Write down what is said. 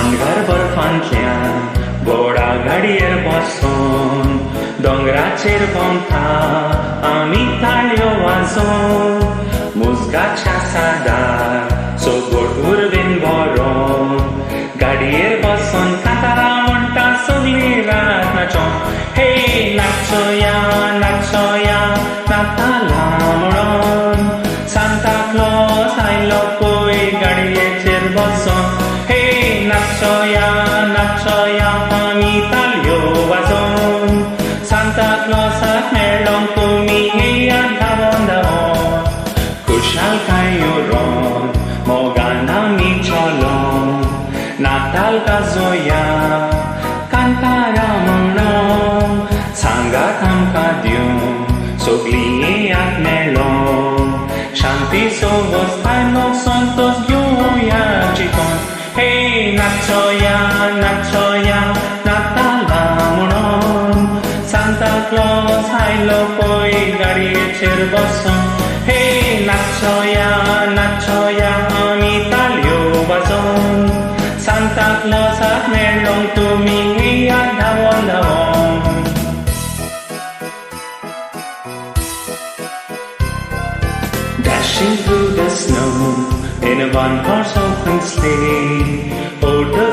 दोंगर बर्फांतल्यान घोडा गाडयेर बसून दोंगराचेर भोंवता आमी ताळयो वाजोवन मुजगाच्या सादार सोगोट उर्बेन भरोन गाडयेर बसून कांतारां म्हणटा सगळीं रात नाचोन हे नाचोया नाचोया नातालां म्हणोन सांता क्लॉज आयलो पळय गाडयेचेर बसून हे नाचोया नाचोया आमी ताळयो वाजोवन सांता क्लॉजाक मेळ्ळो तुमी येयात धांवोन धांवोन खुशालकाय येवरोन मोगान आमी चलोन नाताल गाजोया कांतारां म्हणोन सांगात आमकां दिवं सगळीं येयात मेळोन शांतीचो वस्तानो संतोष घेवया चिंतून हे नाचोया नाचोया नातालां म्हणोन सांता क्लॉज आयलो पळय गाडयेचेर बसून हे नाचोया नाचोया आमी ताळयो वाजोवन सांता क्लॉजाक मेळ्ळो तुमी येयात धांवोन धांवोन Dashing through the snow in a one-horse open sleigh, oh, the